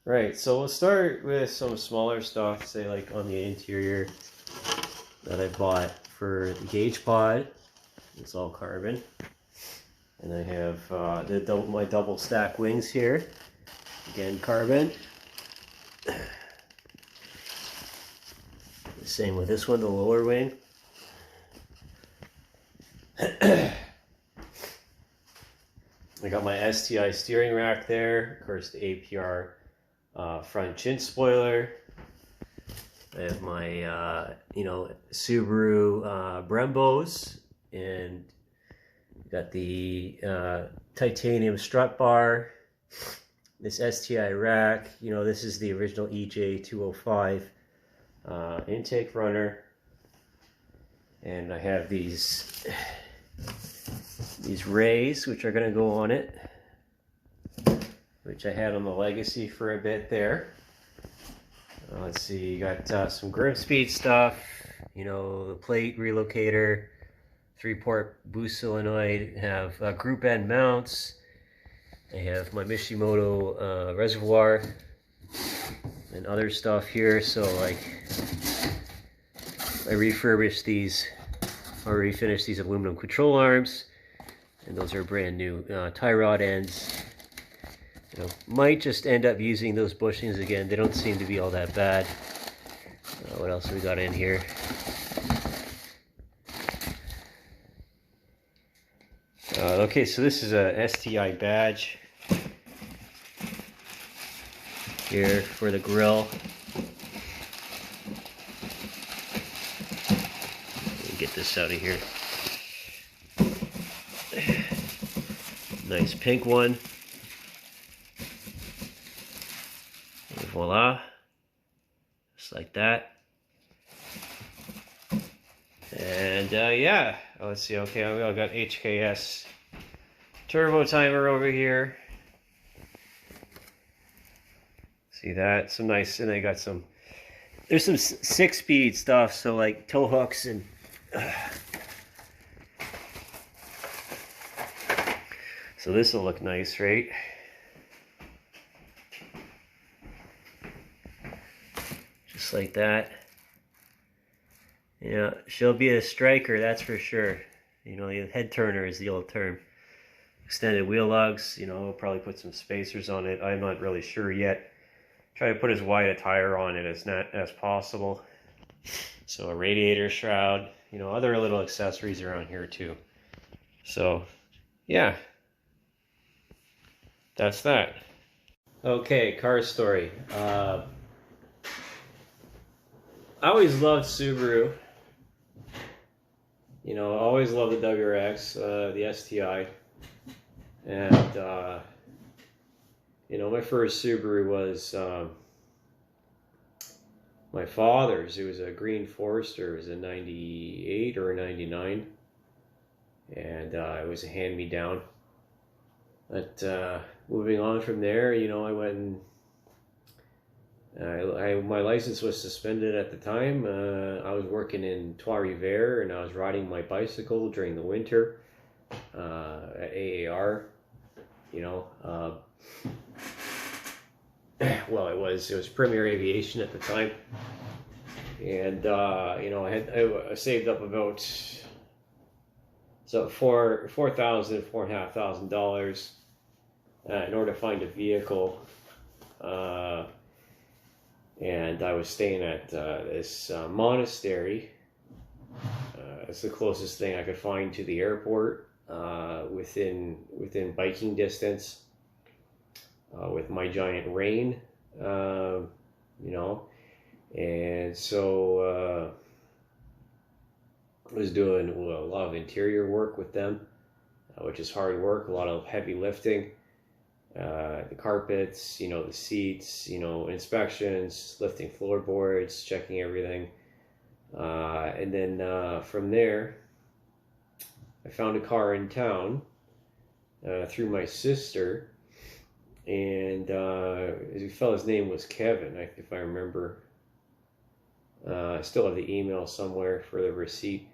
Right, so we'll start with some smaller stuff, say like on the interior that I bought for the gauge pod. It's all carbon. And I have my double stack wings here. Again, carbon. Same with this one, the lower wing. I got my STI steering rack there. Of course, the APR front chin spoiler. I have my, Subaru Brembos, and got the titanium strut bar. This STI rack, this is the original EJ205 intake runner, and I have these rays which are going to go on it, which I had on the Legacy for a bit there. Let's see, you got some Grim Speed stuff, the plate relocator, 3-port boost solenoid, have group end mounts. I have my Mishimoto reservoir and other stuff here. So like, I refurbished these, or refinished these aluminum control arms, and those are brand new tie rod ends. Might just end up using those bushings again. They don't seem to be all that bad. What else we got in here? Okay, so this is a STI badge here for the grill. Let me get this out of here. Nice pink one. And voila, just like that. And yeah, let's see. Okay, I've got HKS turbo timer over here. See that? Some nice, and they got some. There's some 6-speed stuff, so like tow hooks and. So this will look nice, right? Just like that. Yeah, she'll be a striker, that's for sure. The head turner is the old term. Extended wheel lugs, we'll probably put some spacers on it. I'm not really sure yet. Try to put as wide a tire on it as possible. So a radiator shroud, other little accessories around here too. So, yeah. That's that. Okay, car story. I always loved Subaru. Always loved the WRX, the STI. And, my first Subaru was my father's. It was a green Forester. It was a 98 or a 99. And it was a hand-me-down. But moving on from there, I went and my license was suspended at the time. I was working in Trois-Rivières, and I was riding my bicycle during the winter at AAR. Well, it was Premier Aviation at the time, and I saved up about $4,500 in order to find a vehicle. And I was staying at this monastery. It's the closest thing I could find to the airport, within biking distance, with my giant rain, and so I was doing a lot of interior work with them, which is hard work, a lot of heavy lifting. The carpets, the seats, inspections, lifting floorboards, checking everything. And then from there, I found a car in town through my sister. And the fellow's name was Kevin, if I remember. I still have the email somewhere for the receipt.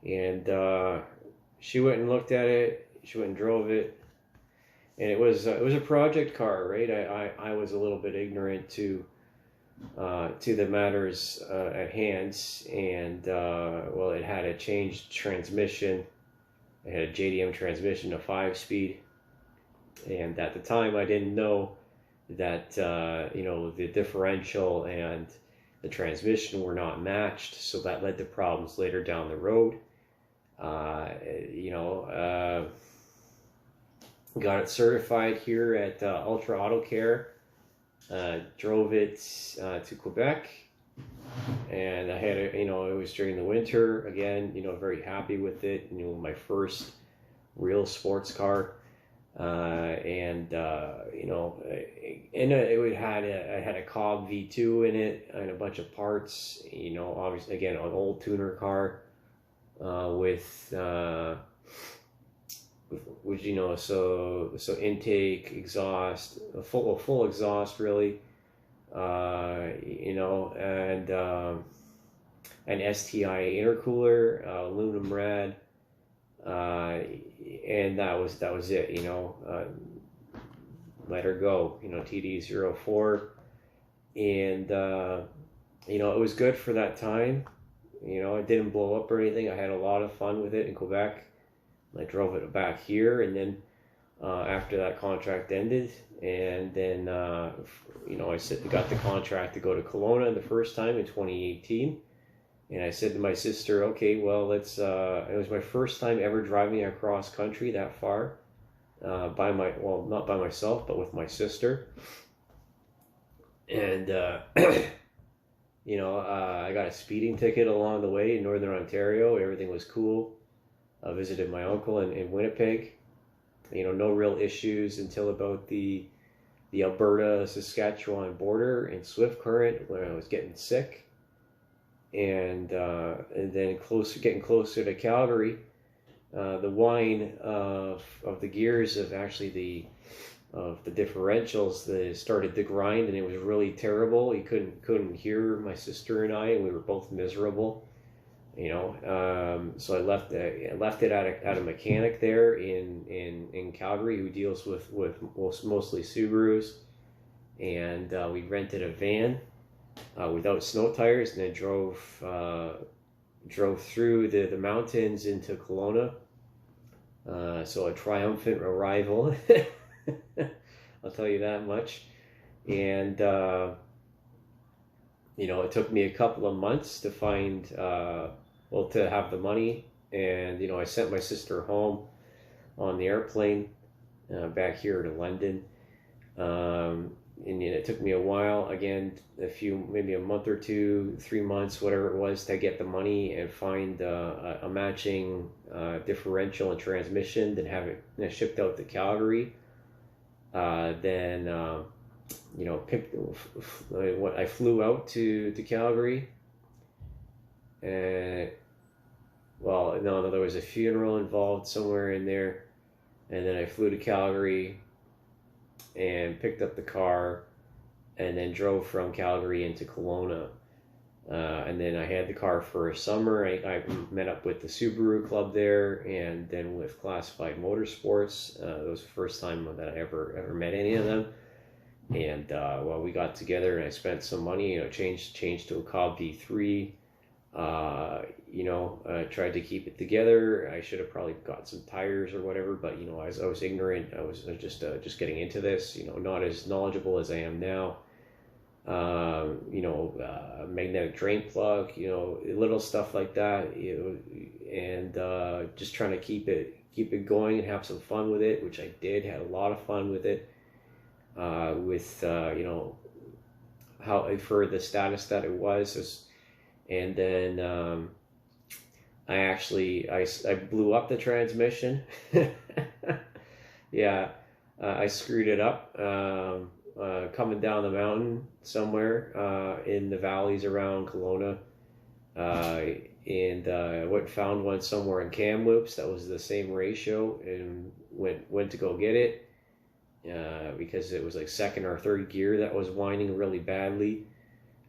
And she went and looked at it. She went and drove it. and it was a project car, right? I was a little bit ignorant to the matters at hand, and well, it had a changed transmission. It had a JDM transmission, a 5-speed, and at the time I didn't know that you know, the differential and the transmission were not matched, so that led to problems later down the road. You know, got it certified here at Ultra Auto Care. Drove it to Quebec, and I had a, you know, it was during the winter again. You know, very happy with it. You know, my first real sports car. And you know, and I had a Cobb V2 in it and a bunch of parts. You know, obviously again an old tuner car with you know, so intake, exhaust, a full exhaust really. You know, and an STI intercooler, aluminum red. And that was it, you know. Let her go, you know, TD04. And you know, it was good for that time. You know, it didn't blow up or anything. I had a lot of fun with it in Quebec. I drove it back here, and then after that contract ended, and then you know, I got the contract to go to Kelowna the first time in 2018. And I said to my sister, okay, well, let's, it was my first time ever driving across country that far, well, not by myself, but with my sister. And, you know, I got a speeding ticket along the way in Northern Ontario. Everything was cool. I visited my uncle in Winnipeg. You know, no real issues until about the Alberta-Saskatchewan border in Swift Current, when I was getting sick. And then getting closer to Calgary, the whine of the gears of actually the differentials, they started to grind, and it was really terrible. You couldn't hear my sister and I, and we were both miserable, you know. So I left it at a mechanic there in Calgary who deals with mostly Subarus, and we rented a van. Without snow tires, and then drove through the mountains into Kelowna. So a triumphant arrival, I'll tell you that much. And you know, it took me a couple of months to find, well, to have the money. And you know, I sent my sister home on the airplane back here to London. And it took me a while, again, maybe a month or 2, 3 months, whatever it was, to get the money and find a matching differential and transmission, then have it shipped out to Calgary. Then, you know, I flew out to Calgary. And, well, no, there was a funeral involved somewhere in there. And then I flew to Calgary and picked up the car, and then drove from Calgary into Kelowna. And then I had the car for a summer. I met up with the Subaru club there, and then with Classified Motorsports. It was the first time that I ever met any of them. And well, we got together, and I spent some money. You know, changed to a Cobb V3. You know, tried to keep it together. I should have probably got some tires or whatever, but you know, I was ignorant. I was just getting into this. You know, not as knowledgeable as I am now. You know, magnetic drain plug. You know, little stuff like that. You know, and just trying to keep it going and have some fun with it, which I did. Had a lot of fun with it. With you know, how for the status that it was. And then I blew up the transmission. Yeah, I screwed it up coming down the mountain somewhere in the valleys around Kelowna. And I found one somewhere in Kamloops that was the same ratio, and went to go get it because it was like second or third gear that was whining really badly.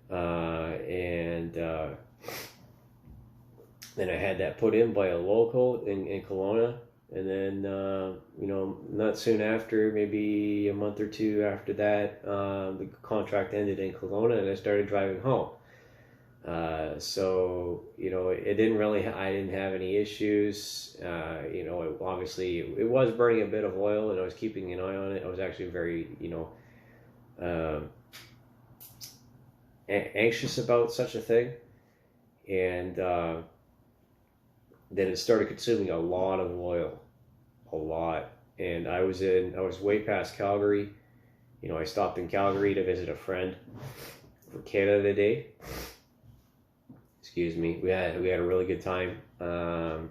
And then I had that put in by a local in Kelowna, And then, not soon after, maybe a month or two after that, the contract ended in Kelowna, and I started driving home. So, it didn't really, I didn't have any issues. Obviously it was burning a bit of oil, and I was keeping an eye on it. I was actually very, uh, anxious about such a thing. And then it started consuming a lot of oil, a lot. And I was way past Calgary. I stopped in Calgary to visit a friend for Canada Day. Excuse me. We had a really good time. And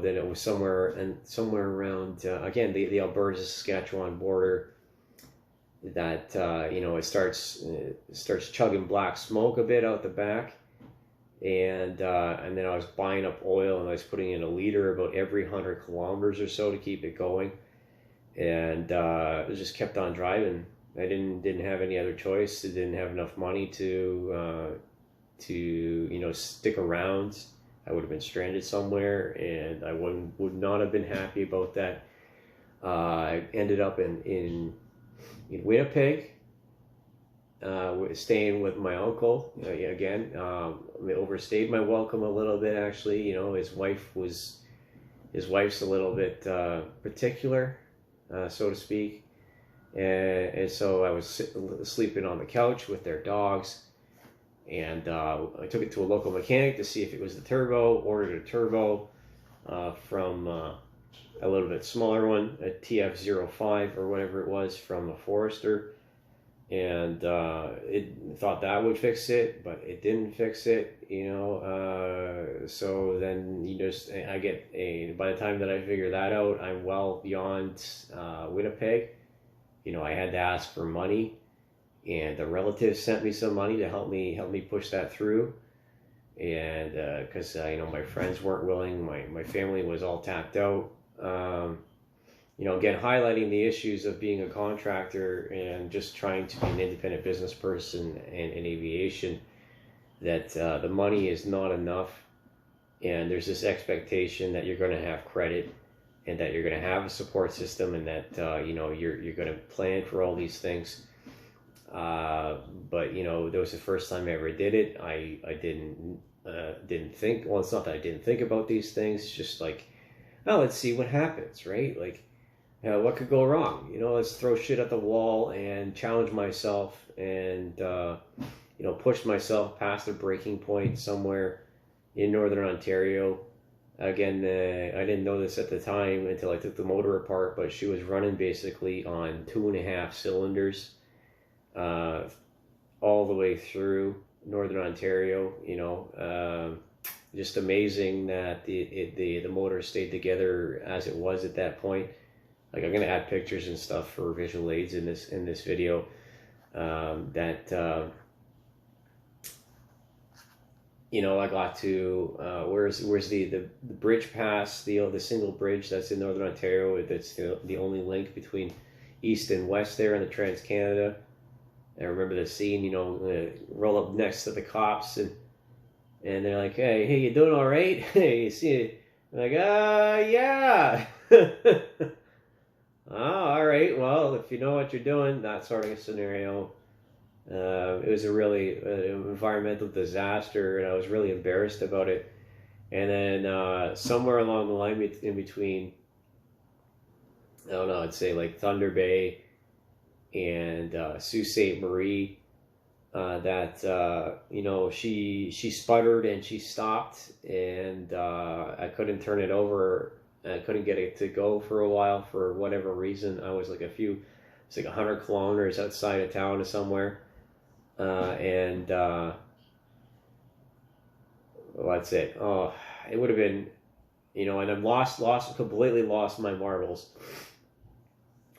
then it was somewhere around again the Alberta Saskatchewan border that it starts chugging black smoke a bit out the back, and then I was buying up oil, and I was putting in a liter about every 100 kilometers or so to keep it going, and I just kept on driving. I didn't have any other choice. I didn't have enough money to stick around. I would have been stranded somewhere, and I would not have been happy about that. I ended up in Winnipeg, staying with my uncle. Again, I overstayed my welcome a little bit. Actually, his wife's a little bit particular, so to speak, and so I was sleeping on the couch with their dogs. And I took it to a local mechanic to see if it was the turbo. Ordered a turbo from a little bit smaller one, a TF05 or whatever it was, from a Forester, and it thought that would fix it, but it didn't fix it. So then by the time that I figure that out, I'm well beyond Winnipeg. I had to ask for money. And the relatives sent me some money to help me push that through, and because my friends weren't willing, my family was all tapped out. Again, highlighting the issues of being a contractor and just trying to be an independent business person in aviation. That the money is not enough, and there's this expectation that you're going to have credit, and that you're going to have a support system, and that you're going to plan for all these things. But that was the first time I ever did it. I didn't think. Well, it's not that I didn't think about these things. It's just like, oh, let's see what happens, right? Like, what could go wrong? Let's throw shit at the wall and challenge myself, and push myself past a breaking point somewhere in Northern Ontario. Again, I didn't know this at the time until I took the motor apart, but she was running basically on 2.5 cylinders. All the way through Northern Ontario. Just amazing that the motor stayed together as it was at that point. Like, I'm gonna add pictures and stuff for visual aids in this video. I got to where's the bridge pass, the single bridge that's in Northern Ontario. That's the only link between east and west there in the Trans-Canada. I remember the scene, roll up next to the cops, and they're like, hey, you doing all right? Hey, you see it? I'm like, yeah. Oh, all right. Well, if you know what you're doing, that sort of a scenario. It was a really environmental disaster, and I was really embarrassed about it. And then somewhere along the line in between, I don't know, I'd say like Thunder Bay and Sault Ste. Marie, she sputtered and she stopped, and I couldn't turn it over. I couldn't get it to go for a while for whatever reason. I was like it's like 100 kilometers outside of town or somewhere, and well, that's it. Oh, it would have been, and I'm completely lost my marbles.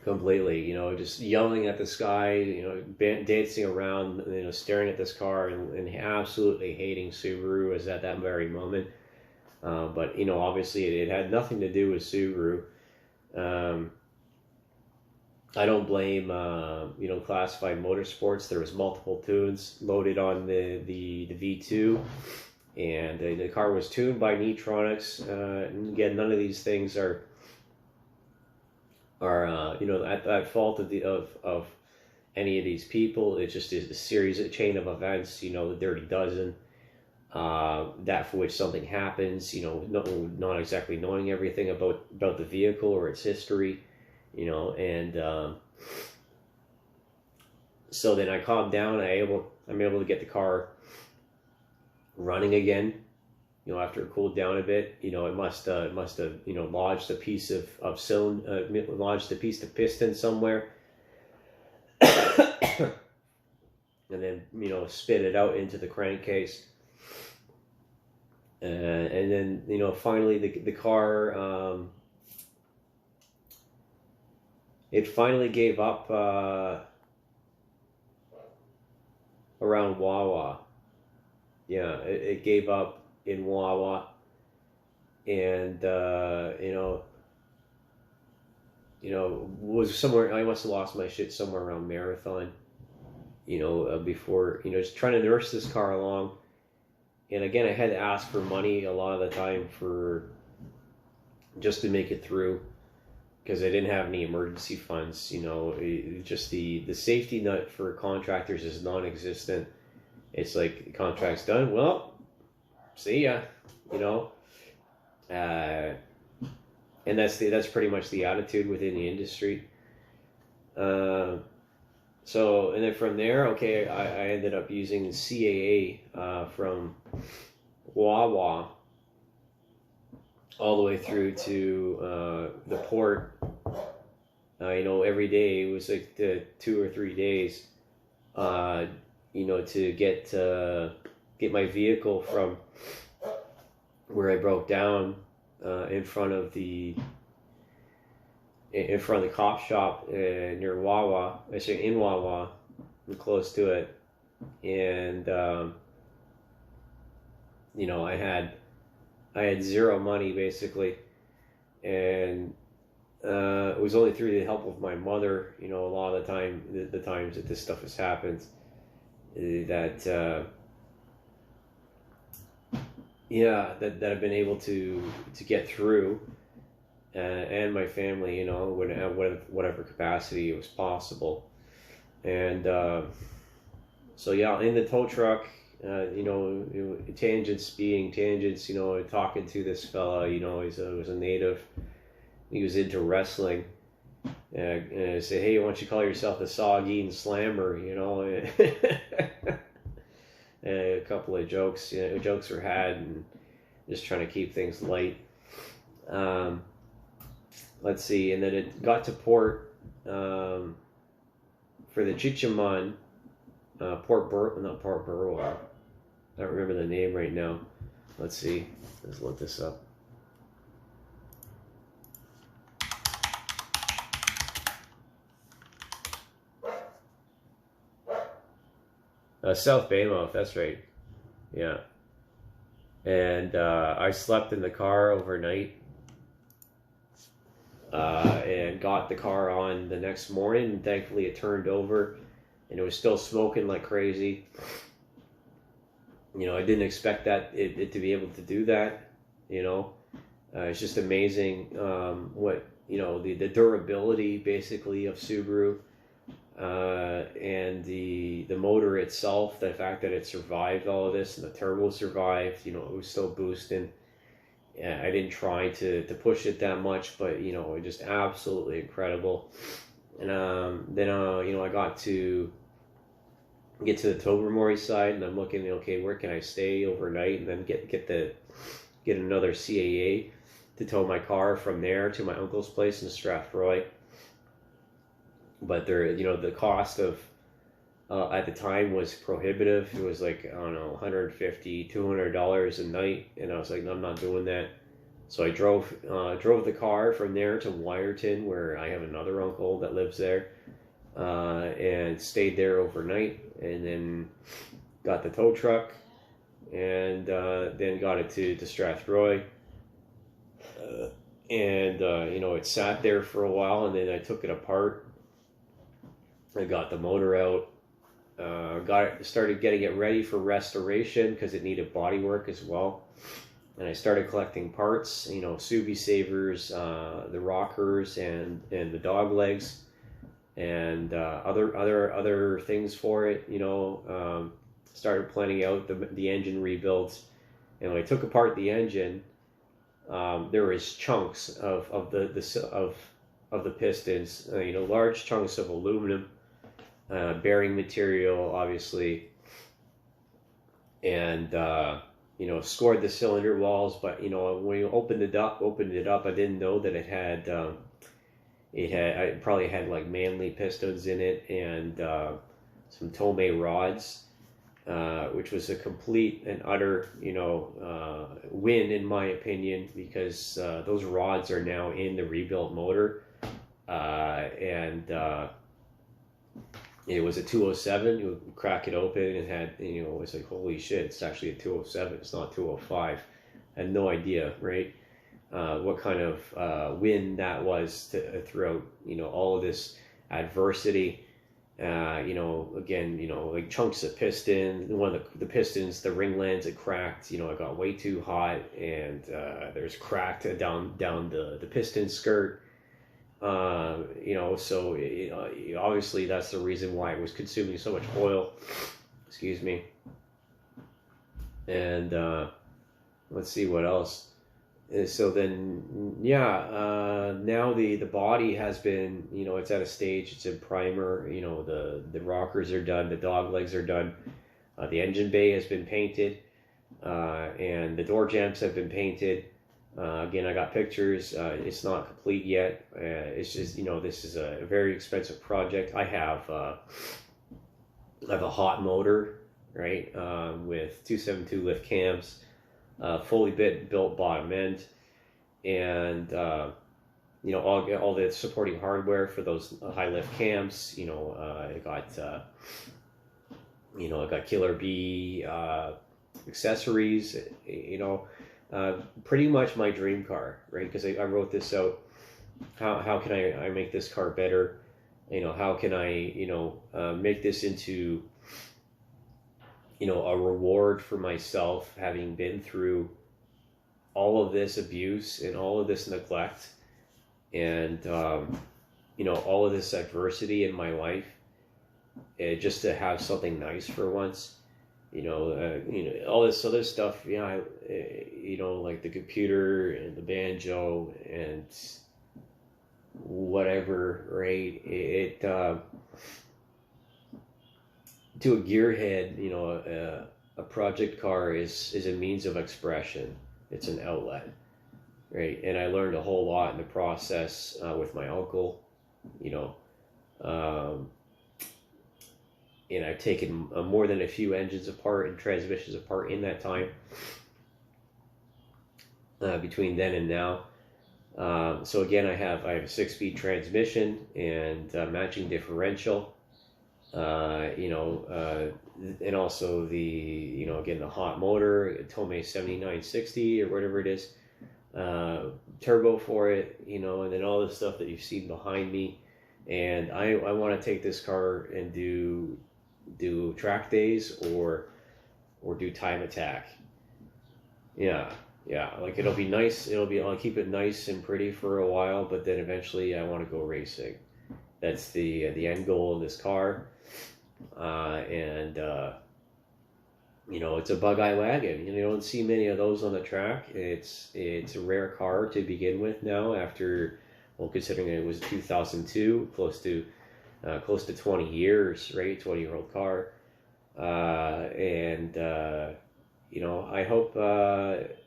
Completely, just yelling at the sky, dancing around, staring at this car, and absolutely hating Subaru as at that very moment. But obviously it had nothing to do with Subaru. I don't blame Classified Motorsports. There was multiple tunes loaded on the V2, And the car was tuned by Neatronics. And again, none of these things are at fault of any of these people. It just is a chain of events. The dirty dozen. That for which something happens. Not exactly knowing everything about the vehicle or its history. And so then I calmed down. I'm able to get the car running again. After it cooled down a bit, it must have lodged a piece of cylinder, lodged a piece of piston somewhere, and then spit it out into the crankcase. And then finally the car it finally gave up around Wawa. Yeah, it gave up in Wawa, and was somewhere. I must have lost my shit somewhere around Marathon. Before just trying to nurse this car along, and again I had to ask for money a lot of the time for just to make it through, because I didn't have any emergency funds. Just the safety net for contractors is non-existent. It's like the contract's done. Well, see ya. And that's pretty much the attitude within the industry. So and then from there, okay, I ended up using CAA from Wawa all the way through to the port. Every day it was like 2 or 3 days. To get my vehicle from where I broke down in front of the cop shop near Wawa. I say in Wawa, close to it, and I had zero money basically, and it was only through the help of my mother. A lot of the time, the times that this stuff has happened, that I've been able to get through, and my family, whatever capacity it was possible. And so yeah, in the tow truck, tangents being tangents, talking to this fella, he was a native. He was into wrestling. And I say, hey, why don't you call yourself the Saugeen Slammer, And a couple of jokes were had, and just trying to keep things light. Let's see, and then it got to port for the Chichaman, not Port Burwell. I don't remember the name right now. Let's see, let's look this up. South Baymouth, that's right. Yeah. And I slept in the car overnight and got the car on the next morning. And thankfully it turned over and it was still smoking like crazy. I didn't expect it to be able to do that. It's just amazing what, the durability basically of Subaru. And the motor itself, the fact that it survived all of this, and the turbo survived, it was still boosting. I didn't try to push it that much, but just absolutely incredible. And then I got to get to the Tobermory side, and I'm looking, okay, where can I stay overnight, and then get another CAA to tow my car from there to my uncle's place in Strathroy. But the cost of at the time was prohibitive. It was like, I don't know, $150, $200 a night, and I was like, no, I'm not doing that. So I drove the car from there to Wyerton, where I have another uncle that lives there, and stayed there overnight, and then got the tow truck, and then got it to Strathroy. And it sat there for a while, and then I took it apart. I got the motor out, Started getting it ready for restoration because it needed body work as well. And I started collecting parts, you know, Subi savers, the rockers, and the dog legs, and other things for it. You know, started planning out the engine rebuilds, and when I took apart the engine, there was chunks of the pistons, you know, large chunks of aluminum, bearing material, obviously, and you know, scored the cylinder walls. But you know, when you opened it up, I didn't know that I probably had like Manley pistons in it, and some Tomei rods, which was a complete and utter, you know, win in my opinion, because those rods are now in the rebuilt motor, and it was a 207. You would crack it open and had, you know, it's like, holy shit, it's actually a 207. It's not 205. I had no idea, right? What kind of win that was throughout, you know, all of this adversity. You know, again, you know, like chunks of piston. One of the pistons, the ring lands, it cracked. You know, it got way too hot, and there's cracked down the piston skirt. You know, so obviously that's the reason why it was consuming so much oil. Excuse me. And let's see what else. So then, yeah, now the body has been, you know, it's at a stage, it's in primer. You know, the rockers are done, the dog legs are done, the engine bay has been painted, and the door jamps have been painted. Again, I got pictures. It's not complete yet. It's just, you know, this is a very expensive project. I have a hot motor, right, with 272 lift cams, fully built bottom end, and you know, all the supporting hardware for those high lift cams. You know, I got Killer Bee accessories. You know. Pretty much my dream car, right? Because I wrote this out. How can I make this car better? You know, how can I, you know, make this into, you know, a reward for myself, having been through all of this abuse and all of this neglect, and you know, all of this adversity in my life, just to have something nice for once. You know, all this other stuff. You know, you know, like the computer and the banjo and whatever, right? It to a gearhead, you know, a project car is a means of expression. It's an outlet, right? And I learned a whole lot in the process with my uncle. You know. And I've taken more than a few engines apart and transmissions apart in that time, between then and now. So again, I have a 6-speed transmission and matching differential. You know, and also the, you know, again, the hot motor, Tomei 7960 or whatever it is, turbo for it. You know, and then all the stuff that you've seen behind me. And I want to take this car and do track days or do time attack. Yeah, like it'll be nice. I'll keep it nice and pretty for a while, but then eventually I want to go racing. That's the end goal of this car. And you know, it's a bug-eye wagon. You don't see many of those on the track. It's a rare car to begin with now, after, well, considering it was 2002, close to 20 years, right? 20-year-old car. And you know, I hope that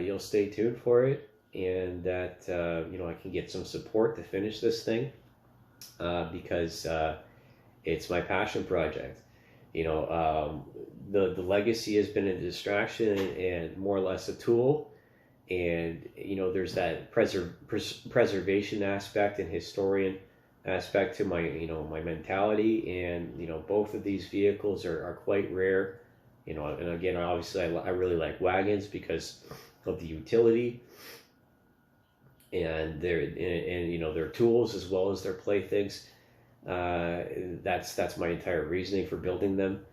you'll stay tuned for it, and that you know, I can get some support to finish this thing, because it's my passion project. You know, the legacy has been a distraction and more or less a tool. And you know, there's that preservation aspect and historian aspect to my, you know, my mentality. And you know, both of these vehicles are quite rare. You know, and again, obviously I really like wagons because of the utility and their, and you know, their tools as well as their playthings. that's my entire reasoning for building them.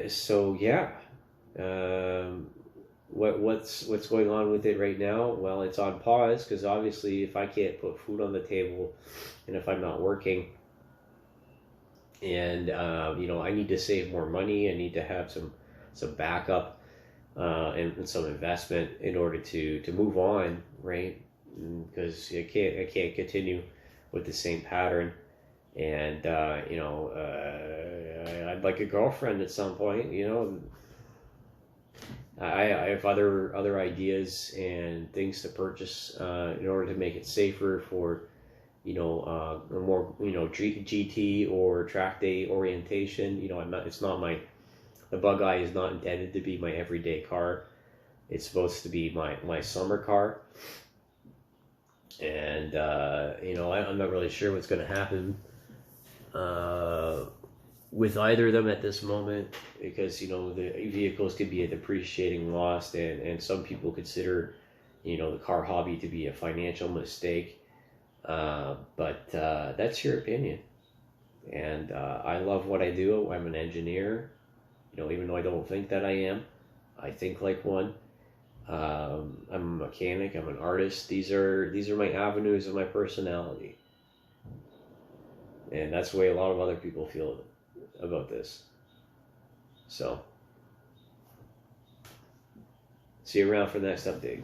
So yeah, what's going on with it right now? Well, it's on pause because obviously, if I can't put food on the table, and if I'm not working, and I need to save more money. I need to have some backup and some investment in order to move on, right? Because I can't continue with the same pattern. And I'd like a girlfriend at some point. I have other ideas and things to purchase in order to make it safer for a more GT or track day orientation. It's not the Bug Eye is not intended to be my everyday car. It's supposed to be my summer car. And I'm not really sure what's going to happen with either of them at this moment, because the vehicles could be a depreciating loss, and some people consider the car hobby to be a financial mistake, but that's your opinion. And I love what I do. I'm an engineer, even though I don't think that I am. I think like one. I'm a mechanic. I'm an artist. These are my avenues of my personality, and that's the way a lot of other people feel about this. So, see you around for the next update.